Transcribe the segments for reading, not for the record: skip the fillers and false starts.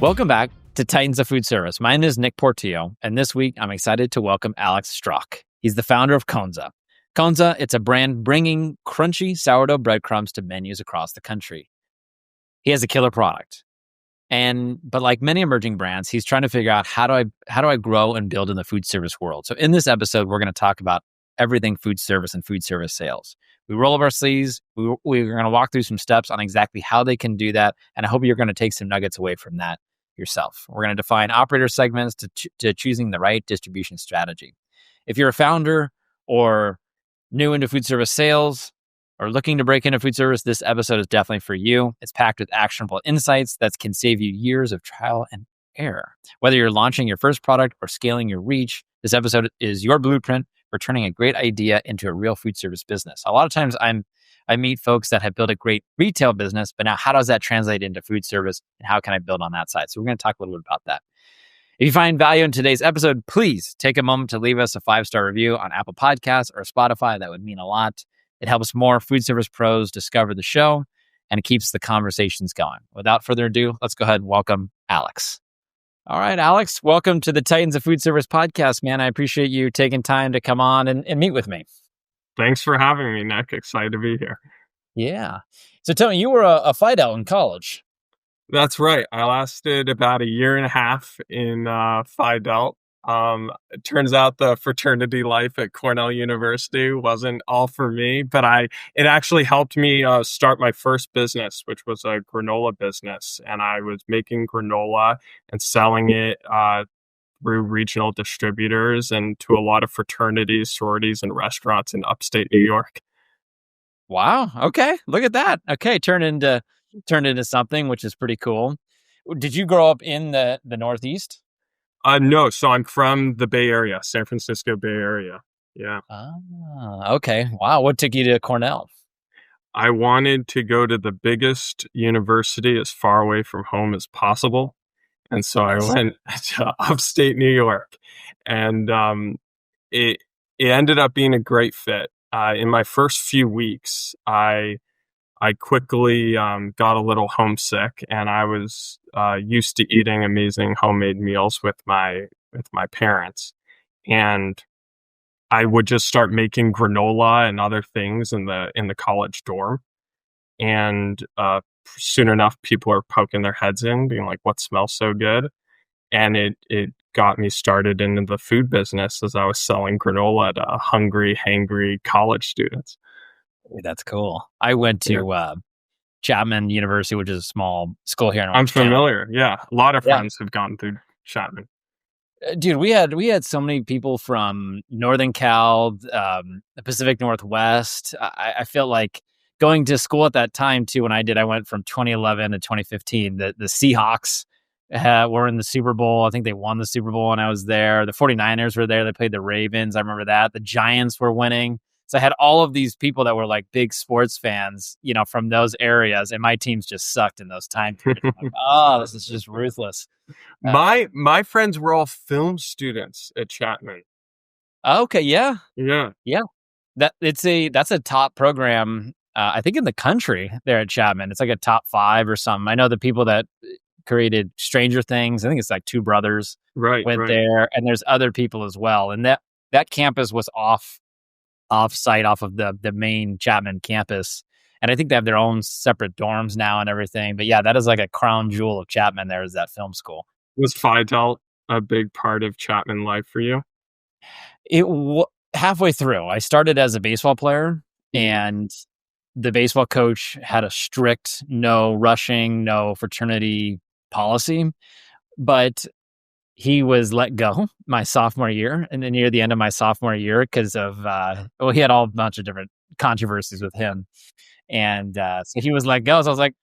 Welcome back to Titans of Food Service. My name is Nick Portillo, and this week I'm excited to welcome Alex Strauch. He's the founder of Conza. Conza, it's a brand bringing crunchy sourdough breadcrumbs to menus across the country. He has a killer product. But like many emerging brands, he's trying to figure out how do I grow and build in the food service world. So in this episode, we're going to talk about everything food service and food service sales. We roll up our sleeves. We're going to walk through some steps on exactly how they can do that. And I hope you're going to take some nuggets away from that yourself. We're going to define operator segments to choosing the right distribution strategy. If you're a founder or new into food service sales or looking to break into food service, this episode is definitely for you. It's packed with actionable insights that can save you years of trial and error. Whether you're launching your first product or scaling your reach, this episode is your blueprint for turning a great idea into a real food service business. A lot of times I meet folks that have built a great retail business, but now how does that translate into food service and how can I build on that side? So we're going to talk a little bit about that. If you find value in today's episode, please take a moment to leave us a 5-star review on Apple Podcasts or Spotify. That would mean a lot. It helps more food service pros discover the show and it keeps the conversations going. Without further ado, let's go ahead and welcome Alex. All right, Alex, welcome to the Titans of Food Service podcast, man. I appreciate you taking time to come on and meet with me. Thanks for having me, Nick. Excited to be here. Yeah. So tell me, you were a Phi Del in college. That's right. I lasted about a year and a half in Phi Del. It turns out the fraternity life at Cornell University wasn't all for me, but it actually helped me start my first business, which was a granola business. And I was making granola and selling it through regional distributors and to a lot of fraternities, sororities, and restaurants in upstate New York. Wow. Okay. Look at that. Okay. Turned into something, which is pretty cool. Did you grow up in the Northeast? No. So I'm from the Bay Area, San Francisco Bay Area. Yeah. Okay. Wow. What took you to Cornell? I wanted to go to the biggest university as far away from home as possible. And so I went to upstate New York, and it ended up being a great fit. In my first few weeks, I quickly got a little homesick, and I was used to eating amazing homemade meals with my parents, and I would just start making granola and other things in the college dorm, and soon enough, people are poking their heads in, being like, "What smells so good?" And it got me started into the food business as I was selling granola to hungry, hangry college students. That's cool. I went to Chapman University, which is a small school here in I'm familiar. Yeah, a lot of friends have gone through Chapman. Dude, we had so many people from Northern Cal, the Pacific Northwest. I felt like going to school at that time too. When I went from 2011 to 2015. The Seahawks were in the Super Bowl. I think they won the Super Bowl when I was there. The 49ers were there. They played the Ravens. I remember that. The Giants were winning. So I had all of these people that were like big sports fans, from those areas, and my teams just sucked in those time periods. Like, oh, this is just ruthless. My friends were all film students at Chapman. Okay, yeah. That's a top program. I think in the country there at Chapman. It's like a top 5 or something. I know the people that created Stranger Things. I think it's like 2 brothers went there, and there's other people as well. And that campus was off-site off of the main Chapman campus. And I think they have their own separate dorms now and everything. But yeah, that is like a crown jewel of Chapman. There is that film school. Was Phi Del a big part of Chapman life for you? Halfway through. I started as a baseball player, and the baseball coach had a strict no rushing, no fraternity policy, but he was let go my sophomore year, and then near the end of my sophomore year because of he had a bunch of different controversies with him, and so he was let go. So I was like,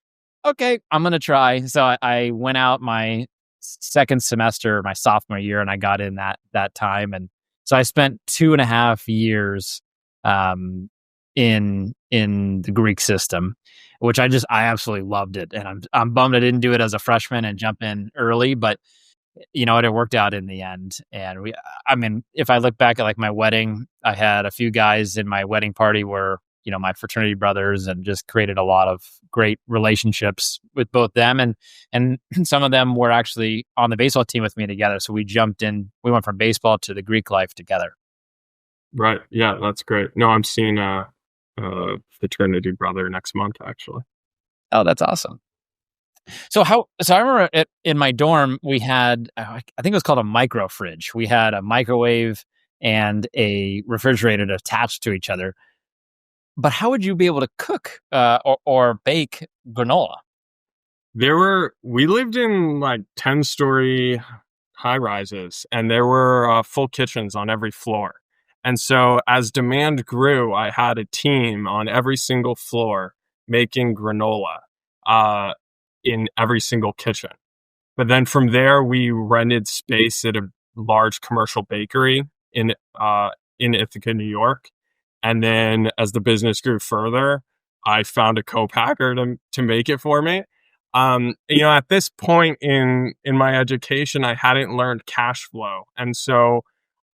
okay, I'm gonna try. So I went out my second semester, my sophomore year, and I got in that time, and so I spent 2.5 years in the Greek system, which I absolutely loved it, and I'm bummed I didn't do it as a freshman and jump in early, but it worked out in the end. And if I look back at like my wedding, I had a few guys in my wedding party were my fraternity brothers, and just created a lot of great relationships with both them. And some of them were actually on the baseball team with me together. So we jumped in, we went from baseball to the Greek life together. Right. Yeah, that's great. No, I'm seeing a fraternity brother next month, actually. Oh, that's awesome. So I remember in my dorm, we had, I think it was called a micro fridge. We had a microwave and a refrigerator attached to each other. But how would you be able to cook or bake granola? We lived in like 10-story high rises, and there were full kitchens on every floor. And so as demand grew, I had a team on every single floor making granola in every single kitchen. But then from there, we rented space at a large commercial bakery in Ithaca, New York. And then as the business grew further, I found a co-packer to make it for me. At this point in my education, I hadn't learned cash flow. And so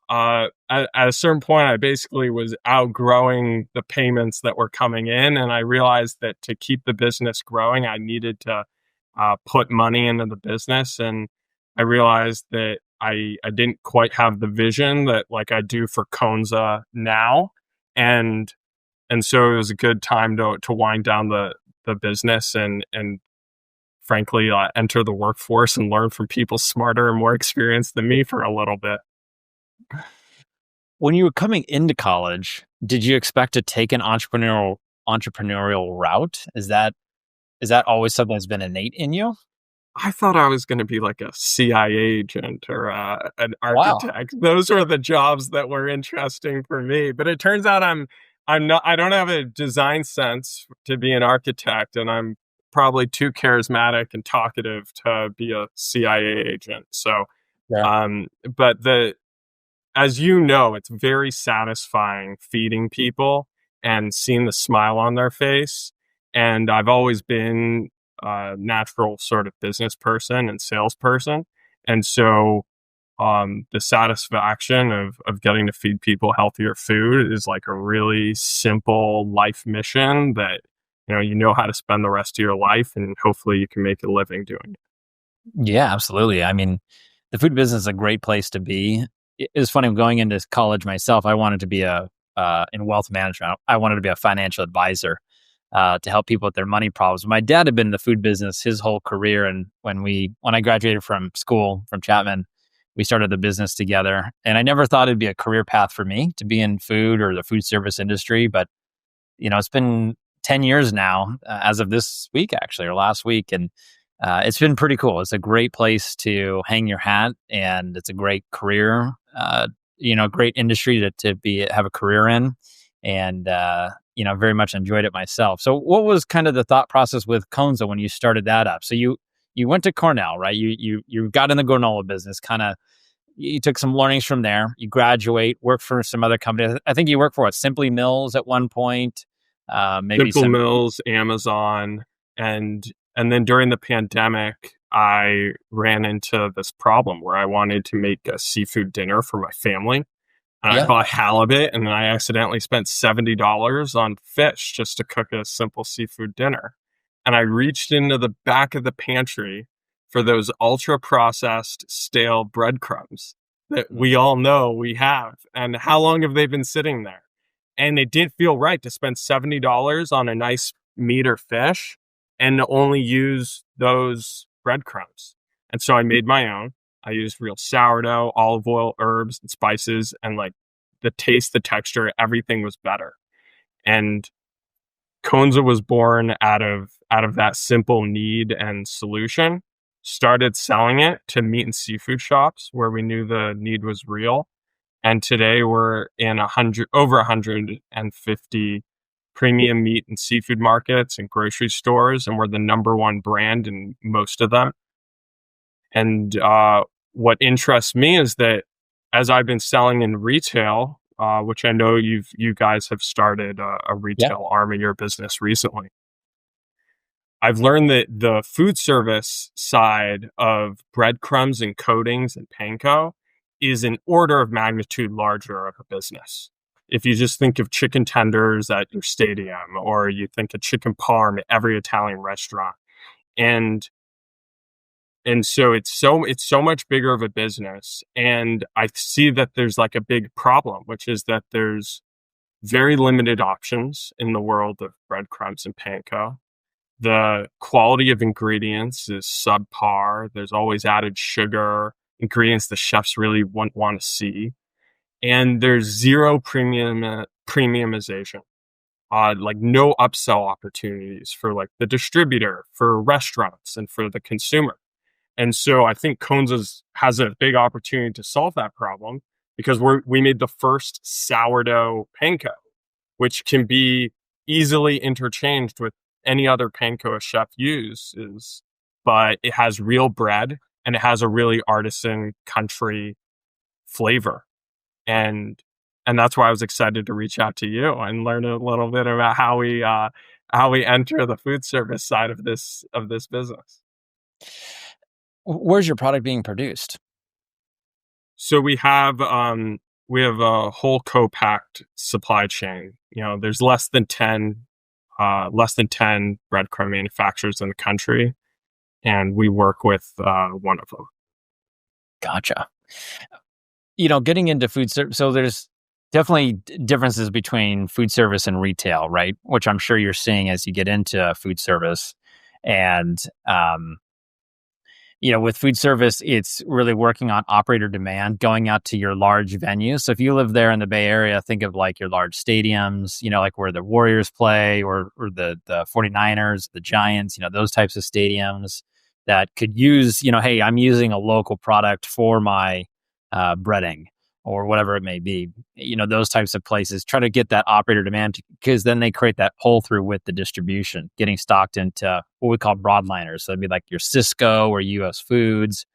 at a certain point, I basically was outgrowing the payments that were coming in. And I realized that to keep the business growing, I needed to put money into the business. And I realized that I didn't quite have the vision that like I do for Conza now. And so it was a good time to wind down the business and frankly enter the workforce and learn from people smarter and more experienced than me for a little bit. When you were coming into college, did you expect to take an entrepreneurial route? Is that always something that's been innate in you? I thought I was going to be like a CIA agent or an Wow. architect. Those were the jobs that were interesting for me. But it turns out I'm not. I don't have a design sense to be an architect, and I'm probably too charismatic and talkative to be a CIA agent. So, Yeah. but as you know, it's very satisfying feeding people and seeing the smile on their face. And I've always been a natural sort of business person and salesperson. And so the satisfaction of getting to feed people healthier food is like a really simple life mission that, you know how to spend the rest of your life, and hopefully you can make a living doing it. Yeah, absolutely. I mean, the food business is a great place to be. It was funny going into college myself. I wanted to be in wealth management. I wanted to be a financial advisor to help people with their money problems. My dad had been in the food business his whole career, and when I graduated from school from Chapman, we started the business together. And I never thought it'd be a career path for me to be in food or the food service industry, but it's been 10 years now, as of this week, actually, or last week. And it's been pretty cool. It's a great place to hang your hat, and it's a great career, great industry to have a career in. And, very much enjoyed it myself. So what was kind of the thought process with Conza when you started that up? So you went to Cornell, right? You got in the granola business, kind of, you took some learnings from there. You graduate, work for some other companies. I think you worked for Simply Mills at one point. Maybe Simple Mills, Amazon, and then during the pandemic, I ran into this problem where I wanted to make a seafood dinner for my family. And I bought halibut, and then I accidentally spent $70 on fish just to cook a simple seafood dinner. And I reached into the back of the pantry for those ultra processed stale breadcrumbs that we all know we have. And how long have they been sitting there? And it didn't feel right to spend $70 on a nice meat or fish and only use those breadcrumbs. And so I made my own. I used real sourdough, olive oil, herbs, and spices, and like the taste, the texture, everything was better. And Conza was born out of that simple need and solution. Started selling it to meat and seafood shops where we knew the need was real. And today we're in over 150 premium meat and seafood markets and grocery stores, and we're the number one brand in most of them. And what interests me is that as I've been selling in retail, which I know you guys have started a retail arm of your business recently, I've learned that the food service side of breadcrumbs and coatings and panko is an order of magnitude larger of a business. if you just think of chicken tenders at your stadium, or you think of chicken parm at every Italian restaurant. And so it's so much bigger of a business. And I see that there's like a big problem, which is that there's very limited options in the world of breadcrumbs and panko. The quality of ingredients is subpar. There's always added sugar, ingredients the chefs really want to see. And there's zero premiumization. Like no upsell opportunities for like the distributor, for restaurants, and for the consumer. And so I think Conza has a big opportunity to solve that problem, because we made the first sourdough panko, which can be easily interchanged with any other panko a chef uses, but it has real bread and it has a really artisan country flavor. And that's why I was excited to reach out to you and learn a little bit about how we enter the food service side of this business. Where's your product being produced? So we have a whole co-packed supply chain. There's less than 10 breadcrumb manufacturers in the country, and we work with one of them. Gotcha. Getting into food service, so there's definitely differences between food service and retail, right? Which I'm sure you're seeing as you get into food service. And with food service, it's really working on operator demand, going out to your large venues. So if you live there in the Bay Area, think of like your large stadiums, like where the Warriors play, or the 49ers, the Giants, those types of stadiums that could use, hey, I'm using a local product for my breading or whatever it may be. Those types of places, try to get that operator demand, because then they create that pull through with the distribution, getting stocked into what we call broadliners. So it'd be like your Cisco or US Foods.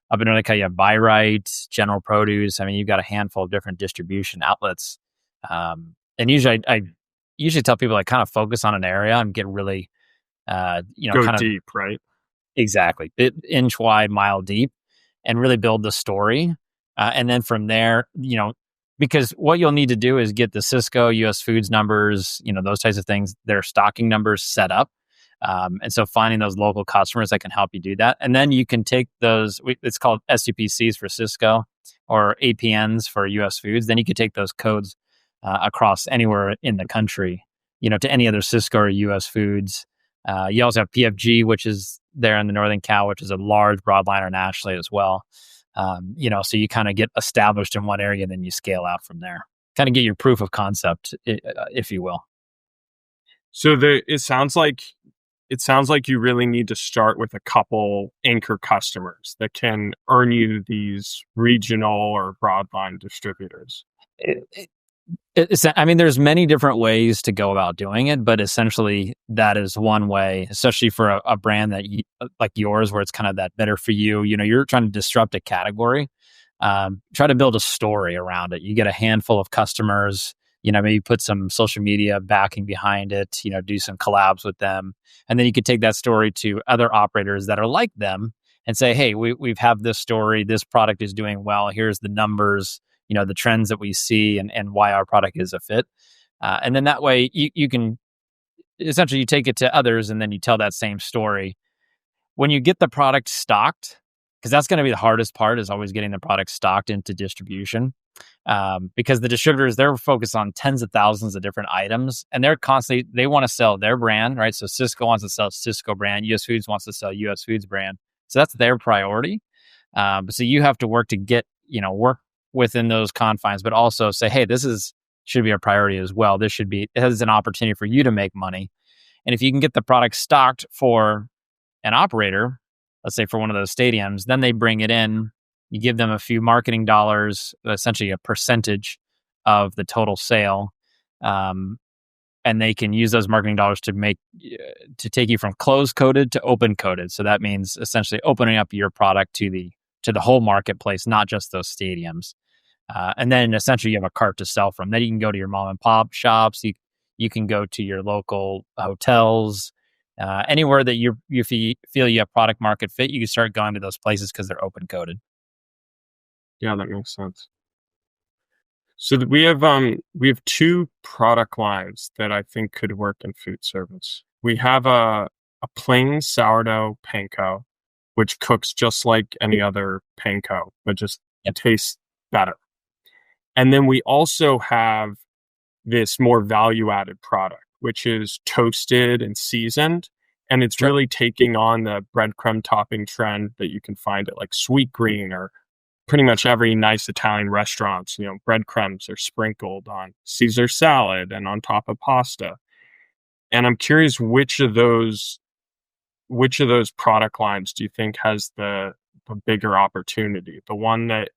Up in Northern California, you have Buy Right, General Produce. I mean, you've got a handful of different distribution outlets. And usually I usually tell people, like, kind of focus on an area and get really, go kind deep, right? Exactly. Inch wide, mile deep, and really build the story. And then from there, because what you'll need to do is get the Cisco, US Foods numbers, those types of things, their stocking numbers set up. And so finding those local customers that can help you do that. And then you can take those, it's called SUPCs for Cisco, or APNs for US Foods. Then you could take those codes across anywhere in the country, to any other Cisco or US Foods. You also have PFG, which is there in the Northern Cal, which is a large broadliner nationally as well. So you kind of get established in one area, and then you scale out from there. Kind of get your proof of concept, if you will. So it sounds like you really need to start with a couple anchor customers that can earn you these regional or broadline distributors. There's many different ways to go about doing it, but essentially that is one way, especially for a brand that like yours, where it's kind of that better for you. You're trying to disrupt a category. Try to build a story around it. You get a handful of customers, maybe put some social media backing behind it, do some collabs with them. And then you could take that story to other operators that are like them and say, hey, we've have this story. This product is doing well. Here's the numbers, the trends that we see, and why our product is a fit. And then that way you can essentially, you take it to others, and then you tell that same story. When you get the product stocked, because that's going to be the hardest part, is always getting the product stocked into distribution. Because the distributors, they're focused on tens of thousands of different items, and they want to sell their brand, right? So Cisco wants to sell Cisco brand, US Foods wants to sell US Foods brand. So that's their priority. So you have to work to get, work within those confines, but also say, hey, should be a priority as well. It has an opportunity for you to make money. And if you can get the product stocked for an operator, let's say for one of those stadiums, then they bring it in, you give them a few marketing dollars, essentially a percentage of the total sale. And they can use those marketing dollars to take you from closed coded to open coded. So that means essentially opening up your product to the whole marketplace, not just those stadiums. And then essentially you have a cart to sell from. Then you can go to your mom and pop shops. You can go to your local hotels, anywhere that you feel you have product market fit. You can start going to those places because they're open coded. Yeah, that makes sense. So we have two product lines that I think could work in food service. We have a plain sourdough panko, which cooks just like any other panko, but just Yep. tastes better. And then we also have this more value added product, which is toasted and seasoned. And it's Sure. really taking on the breadcrumb topping trend that you can find at like Sweet Green or pretty much every nice Italian restaurants. You know, breadcrumbs are sprinkled on Caesar salad and on top of pasta. And I'm curious which of those product lines do you think has the bigger opportunity? The one that,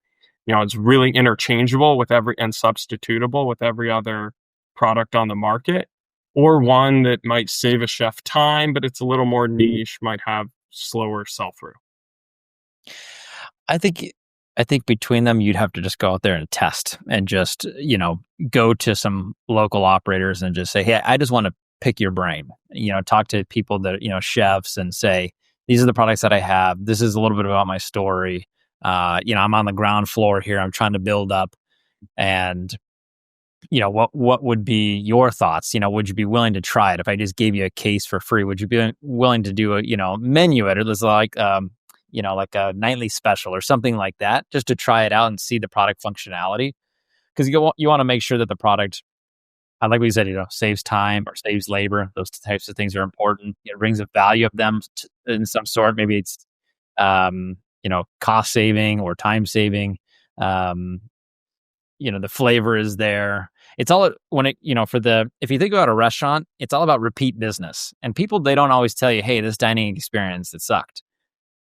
you know, it's really interchangeable with every and substitutable with every other product on the market, or one that might save a chef time, but it's a little more niche, might have slower sell through. I think I think between them, you'd have to just go out there and test and just, go to some local operators and just say, hey, I just want to pick your brain. Talk to people that, chefs and say, these are the products that I have. This is a little bit about my story. I'm on the ground floor here. I'm trying to build up. And, what would be your thoughts? Would you be willing to try it? If I just gave you a case for free, would you be willing to do a, menu edit? It's like, like a nightly special or something like that, just to try it out and see the product functionality. Because you want to make sure that the product, like we said, saves time or saves labor. Those types of things are important. It brings a value of them in some sort. Maybe it's, cost saving or time saving. The flavor is there. It's all when it, if you think about a restaurant, it's all about repeat business. And people, they don't always tell you, hey, this dining experience, it sucked.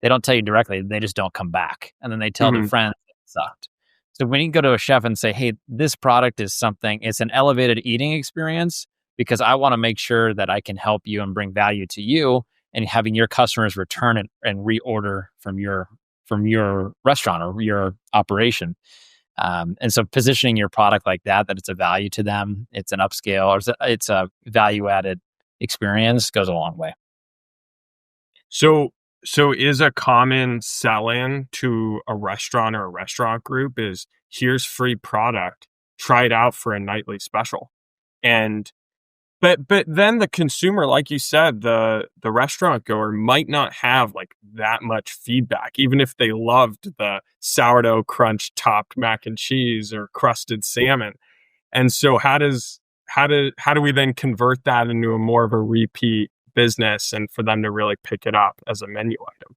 They don't tell you directly. They just don't come back. And then they tell their Mhm. friends it sucked. So when you go to a chef and say, hey, this product is something, it's an elevated eating experience because I want to make sure that I can help you and bring value to you and having your customers return and reorder from your restaurant or your operation. And so positioning your product like that it's a value to them, it's an upscale, or it's a value added experience goes a long way. So so is a common sell-in to a restaurant or a restaurant group is here's free product, try it out for a nightly special. And but then the consumer, like you said, the restaurant goer might not have like that much feedback, even if they loved the sourdough crunch topped mac and cheese or crusted salmon. And so how do we then convert that into a more of a repeat business and for them to really pick it up as a menu item?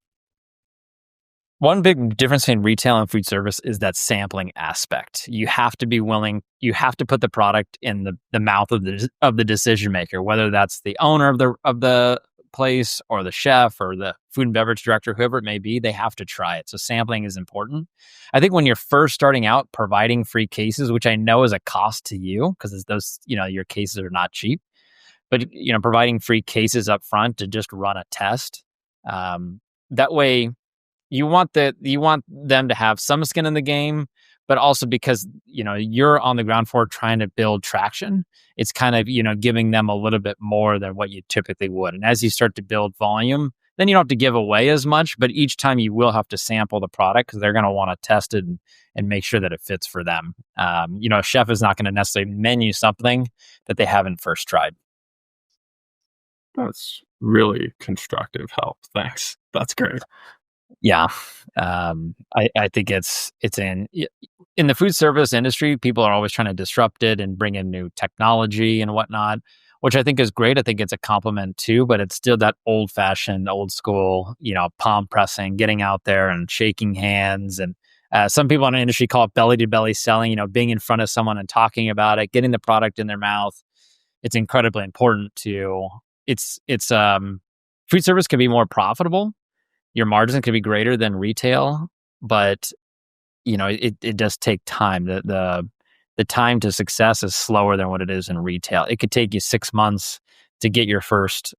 One big difference in retail and food service is that sampling aspect. You have to be willing, you have to put the product in the mouth of the decision maker, whether that's the owner of the place or the chef or the food and beverage director, whoever it may be, they have to try it. So sampling is important. I think when you're first starting out, providing free cases, which I know is a cost to you because those, your cases are not cheap, but providing free cases up front to just run a test. That way you want them to have some skin in the game, but also because you're on the ground floor trying to build traction, it's kind of giving them a little bit more than what you typically would. And as you start to build volume, then you don't have to give away as much, but each time you will have to sample the product because they're going to want to test it and make sure that it fits for them. A chef is not going to necessarily menu something that they haven't first tried. That's really constructive help. Thanks. That's great. Yeah. I think it's in the food service industry, people are always trying to disrupt it and bring in new technology and whatnot, which I think is great. I think it's a compliment too, but it's still that old fashioned, old school, palm pressing, getting out there and shaking hands. And some people in the industry call it belly to belly selling, being in front of someone and talking about it, getting the product in their mouth. It's incredibly important food service can be more profitable. Your margin could be greater than retail, but it does take time. The time to success is slower than what it is in retail. It could take you 6 months to get your first,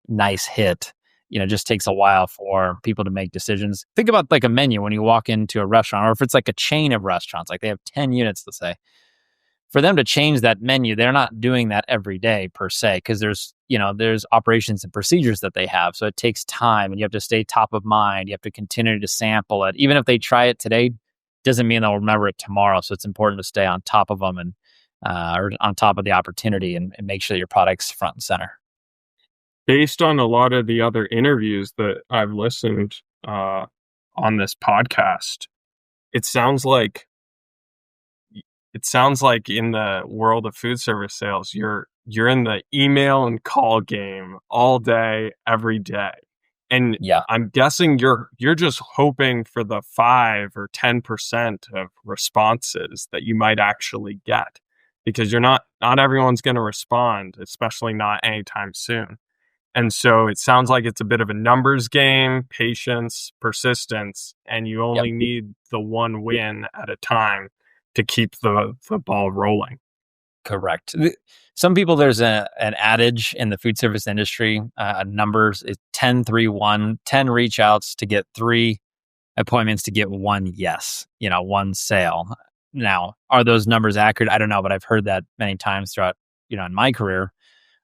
nice hit. It just takes a while for people to make decisions. Think about like a menu when you walk into a restaurant, or if it's like a chain of restaurants, like they have 10 units, let's say. For them to change that menu, they're not doing that every day per se, because there's operations and procedures that they have. So it takes time and you have to stay top of mind. You have to continue to sample it. Even if they try it today, doesn't mean they'll remember it tomorrow. So it's important to stay on top of them and or on top of the opportunity and make sure your product's front and center. Based on a lot of the other interviews that I've listened on this podcast, it sounds like in the world of food service sales, you're in the email and call game all day, every day. And Yeah, I'm guessing you're just hoping for the 5 or 10% of responses that you might actually get, because you're not everyone's going to respond, especially not anytime soon. And so it sounds like it's a bit of a numbers game, patience, persistence, and you yep, only need the one win at a time to keep the ball rolling. correct. Some people, there's an adage in the food service industry, numbers is 10, 3, 1, 10 reach outs to get 3 appointments to get 1 yes, 1 sale. Now, are those numbers accurate? I don't know, but I've heard that many times throughout, in my career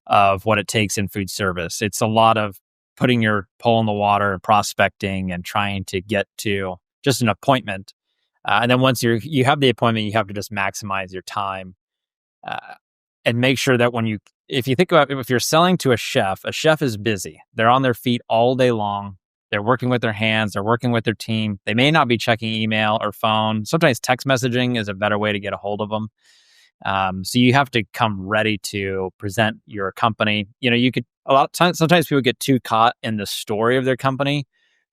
of what it takes in food service. It's a lot of putting your pole in the water, prospecting, and trying to get to just an appointment. And then once you have the appointment, you have to just maximize your time uh, and make sure that if you think about if you're selling to a chef is busy. They're on their feet all day long. They're working with their hands. They're working with their team. They may not be checking email or phone. Sometimes text messaging is a better way to get a hold of them. So you have to come ready to present your company. You could a lot of times. Sometimes people get too caught in the story of their company.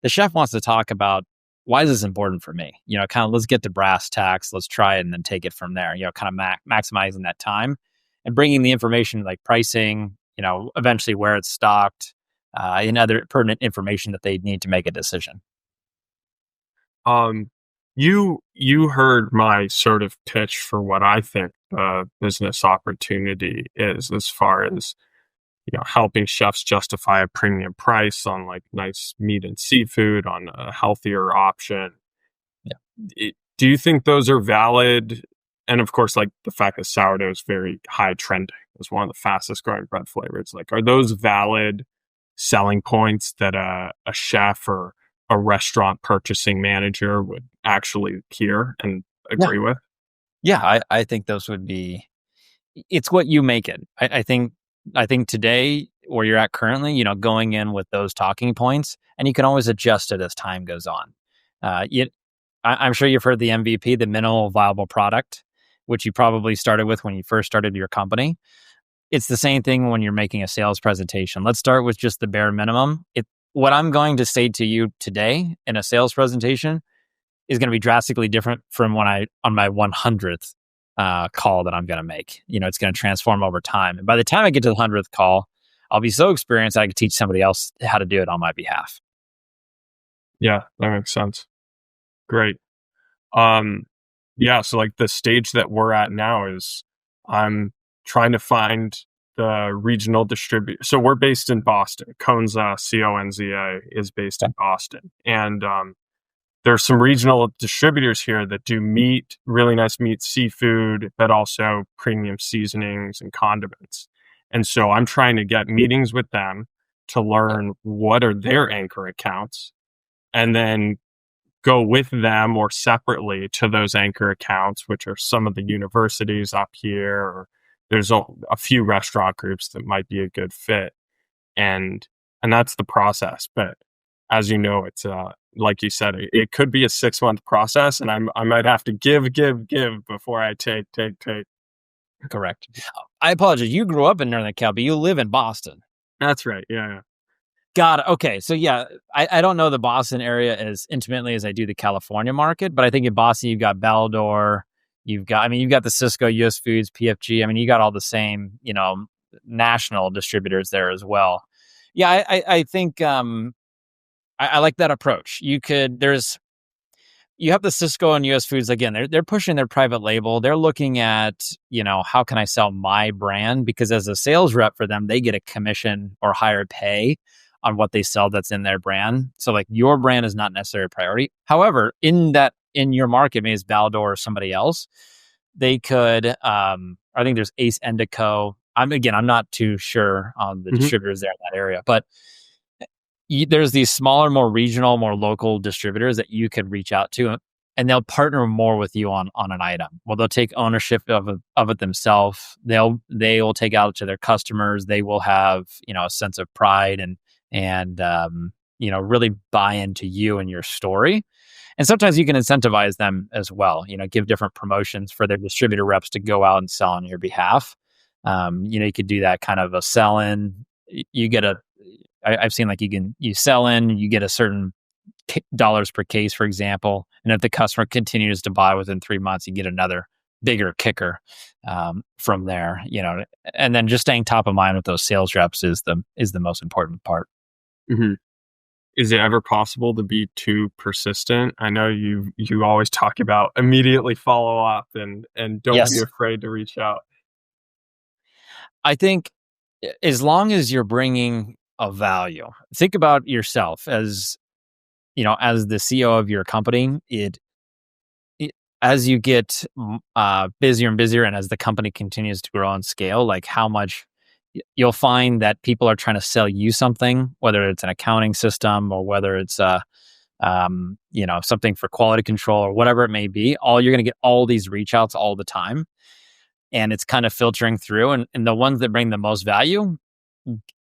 The chef wants to talk about why is this important for me. Kind of let's get to brass tacks. Let's try it and then take it from there. Kind of maximizing that time and bringing the information like pricing. Eventually where it's stocked, and other pertinent information that they need to make a decision. Um, you heard my sort of pitch for what I think the business opportunity is, as far as helping chefs justify a premium price on like nice meat and seafood on a healthier option. Do you think those are valid? And of course, like the fact that sourdough is very high trending, it's one of the fastest growing bread flavors. Like, are those valid selling points that a chef or a restaurant purchasing manager would actually hear and Yeah. agree with? Yeah. I think those would be, it's what you make it. I think today where you're at currently, going in with those talking points, and you can always adjust it as time goes on. I'm sure you've heard the MVP, the minimal viable product, which you probably started with when you first started your company. It's the same thing when you're making a sales presentation. Let's start with just the bare minimum. What I'm going to say to you today in a sales presentation is going to be drastically different from on my 100th call that I'm going to make. It's going to transform over time. And by the time I get to the 100th call, I'll be so experienced that I can teach somebody else how to do it on my behalf. Yeah, that makes sense. Great. Yeah, so like the stage that we're at now is I'm trying to find the regional distributor. So we're based in Boston. Conza, Conza, is based in Boston. And there's some regional distributors here that do meat, really nice meat, seafood, but also premium seasonings and condiments. And so I'm trying to get meetings with them to learn what are their anchor accounts, and then go with them or separately to those anchor accounts, which are some of the universities up here, or there's a few restaurant groups that might be a good fit. And that's the process. But as you know, it's like you said, it could be a 6-month process, and I might have to give before I take. Correct. I apologize. You grew up in Northern Cal, but you live in Boston. That's right. Yeah. Got it. Okay. So yeah, I don't know the Boston area as intimately as I do the California market, but I think in Boston you've got Baldor, you've got the Cisco, US Foods, PFG. I mean, you got all the same, national distributors there as well. Yeah, I think I like that approach. You have the Cisco and US Foods again. They're pushing their private label. They're looking at, how can I sell my brand? Because as a sales rep for them, they get a commission or higher pay on what they sell that's in their brand. So like your brand is not necessarily a priority. However, in your market, maybe it's Baldor or somebody else, they could, I think there's Ace Endico. I'm not too sure on the distributors there in that area, but there's these smaller, more regional, more local distributors that you could reach out to. and they'll partner more with you on an item. Well, they'll take ownership of it themselves. They will take out to their customers. They will have, a sense of pride and really buy into you and your story. And sometimes you can incentivize them as well. Give different promotions for their distributor reps to go out and sell on your behalf. You could do that kind of a sell in. You get I've seen like you sell in, you get a certain dollars per case, for example. And if the customer continues to buy within 3 months, you get another bigger kicker from there. And then just staying top of mind with those sales reps is the most important part. Mm-hmm. Is it ever possible to be too persistent? I know you always talk about immediately follow up and don't Yes. be afraid to reach out. I think as long as you're bringing a value, think about yourself as, as the CEO of your company. As you get busier and busier, and as the company continues to grow and scale, like how much you'll find that people are trying to sell you something, whether it's an accounting system or whether it's something for quality control or whatever it may be. You're going to get all these reach outs all the time, and it's kind of filtering through, and the ones that bring the most value,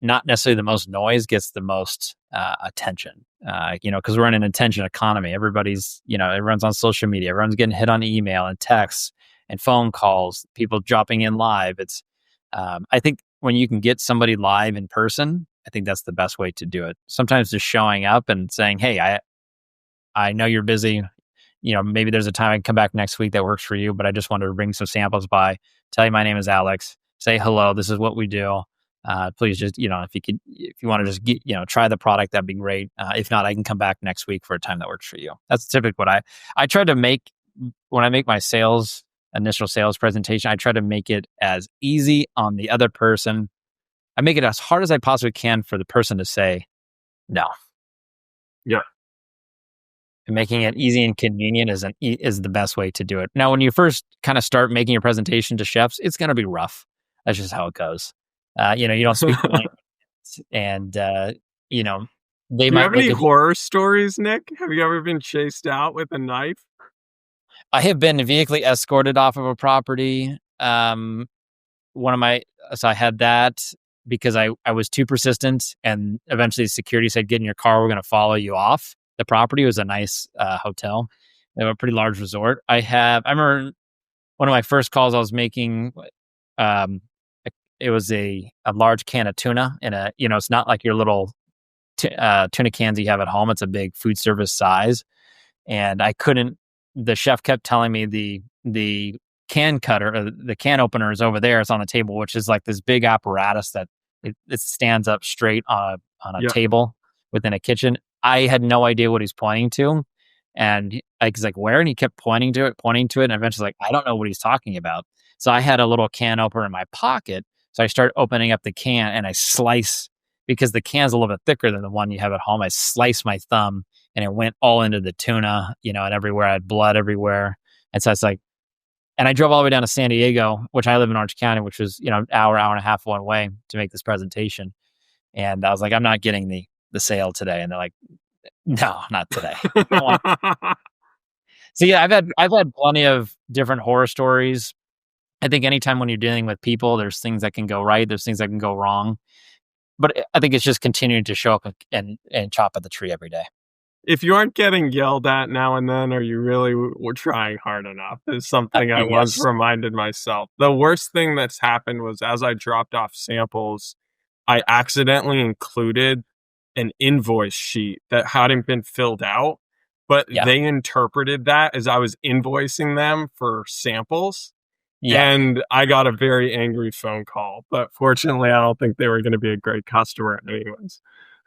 not necessarily the most noise, gets the most attention. Because we're in an attention economy. Everyone's on social media. Everyone's getting hit on email and texts and phone calls. People dropping in live. It's I think when you can get somebody live in person, I think that's the best way to do it. Sometimes just showing up and saying, "Hey, I know you're busy. Maybe there's a time I can come back next week that works for you, but I just wanted to bring some samples by. Tell you my name is Alex. Say hello. This is what we do. Please just, if you want to just try the product, that'd be great. If not, I can come back next week for a time that works for you." That's typically what I try to make when I make my initial sales presentation. I try to make it as easy on the other person. I make it as hard as I possibly can for the person to say no. Yeah. And making it easy and convenient is the best way to do it. Now, when you first kind of start making your presentation to chefs, it's going to be rough. That's just how it goes. You don't speak the language, and they Do might you have look any at horror stories, Nick? Have you ever been chased out with a knife? I have been vehically escorted off of a property. So I had that because I was too persistent, and eventually security said, "Get in your car. We're going to follow you off." The property was a nice hotel. They have a pretty large resort. I remember one of my first calls I was making. It was a large can of tuna in it's not like your little tuna cans you have at home. It's a big food service size. And the chef kept telling me the can cutter, or the can opener is over there. It's on the table, which is like this big apparatus that it stands up straight on a table within a kitchen. I had no idea what he's pointing to. And he's like, "Where?" And he kept pointing to it. And eventually like, I don't know what he's talking about. So I had a little can opener in my pocket. So I start opening up the can and I slice, because the can's a little bit thicker than the one you have at home. I slice my thumb and it went all into the tuna, and everywhere. I had blood everywhere. And so it's like, and I drove all the way down to San Diego, which I live in Orange County, which was, an hour and a half one way to make this presentation. And I was like, "I'm not getting the sale today." And they're like, "No, not today." So yeah, I've had plenty of different horror stories. I think anytime when you're dealing with people, there's things that can go right, there's things that can go wrong. But I think it's just continuing to show up and chop at the tree every day. If you aren't getting yelled at now and then, are you really were trying hard enough? Is something I once reminded myself. The worst thing that's happened was, as I dropped off samples, I accidentally included an invoice sheet that hadn't been filled out, but they interpreted that as I was invoicing them for samples. Yeah. And I got a very angry phone call, but fortunately, I don't think they were going to be a great customer anyways.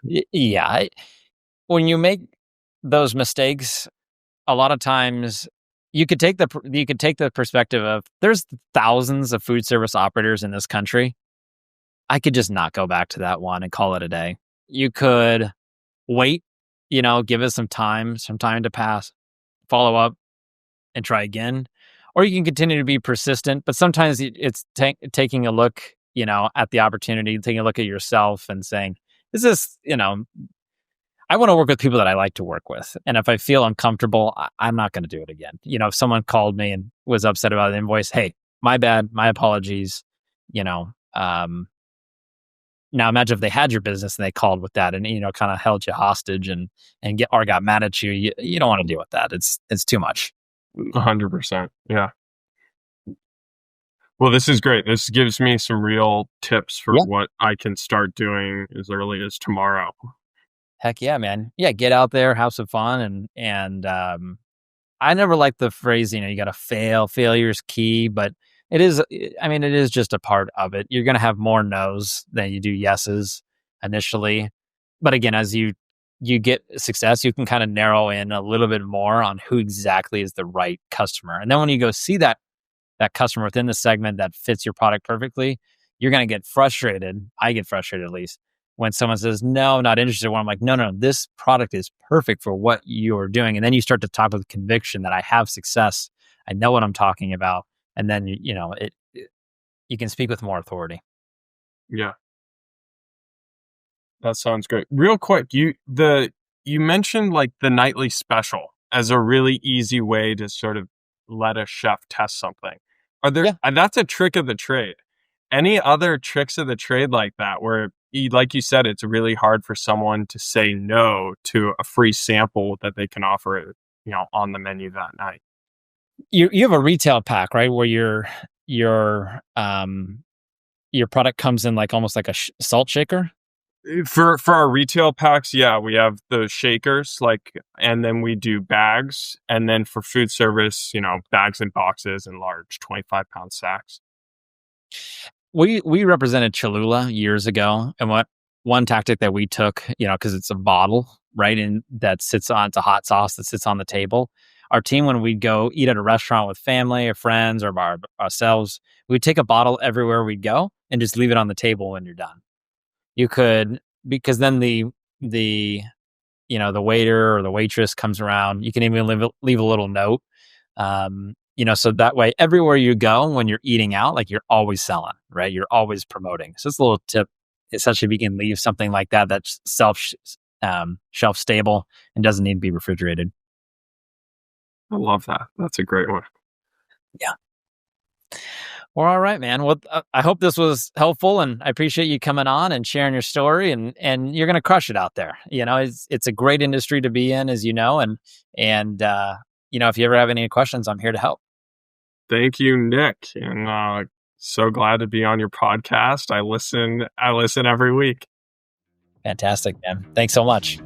Yeah. When you make those mistakes, a lot of times you could take the perspective of, there's thousands of food service operators in this country. I could just not go back to that one and call it a day. You could wait, give it some time to pass, follow up and try again. Or you can continue to be persistent, but sometimes it's taking a look, at the opportunity, taking a look at yourself and saying, "Is this, I want to work with people that I like to work with. And if I feel uncomfortable, I'm not going to do it again. If someone called me and was upset about an invoice, hey, my bad, my apologies. You know, Now imagine if they had your business and they called with that and kind of held you hostage and got mad at you. You don't want to deal with that. It's too much. 100%. Yeah. Well, this is great. This gives me some real tips for what I can start doing as early as tomorrow. Heck yeah, man. Yeah, get out there, have some fun, and I never liked the phrase, you got to fail. Failure's key, but it is. I mean, it is just a part of it. You're going to have more no's than you do yeses initially, but again, as you get success, you can kind of narrow in a little bit more on who exactly is the right customer, and then when you go see that customer within the segment that fits your product perfectly, you're going to get frustrated. I get frustrated at least when someone says, no, not interested. When I'm like, no, this product is perfect for what you're doing. And then you start to talk with conviction that I have success. I know what I'm talking about. And then, you can speak with more authority. Yeah. That sounds great. Real quick, you mentioned like the nightly special as a really easy way to sort of let a chef test something. Are there, and that's a trick of the trade. Any other tricks of the trade like that where, like you said, it's really hard for someone to say no to a free sample that they can offer, on the menu that night? You have a retail pack, right? Where your product comes in like almost like a salt shaker. For our retail packs, yeah, we have the shakers, and then we do bags, and then for food service, bags and boxes and large 25-pound sacks. We represented Cholula years ago, and one tactic that we took, because it's a bottle, right, and that sits on, it's a hot sauce that sits on the table. Our team, when we'd go eat at a restaurant with family or friends or ourselves, we'd take a bottle everywhere we'd go and just leave it on the table when you're done. You could, because then the waiter or the waitress comes around. You can even leave a little note, so that way everywhere you go when you're eating out, like you're always selling, right? You're always promoting. So it's a little tip. Essentially, we can leave something like that that's shelf stable and doesn't need to be refrigerated. I love that. That's a great one. Yeah. Well, all right, man. Well, I hope this was helpful, and I appreciate you coming on and sharing your story. And you're going to crush it out there. It's a great industry to be in, as you know. And if you ever have any questions, I'm here to help. Thank you, Nick, and so glad to be on your podcast. I listen every week. Fantastic, man. Thanks so much.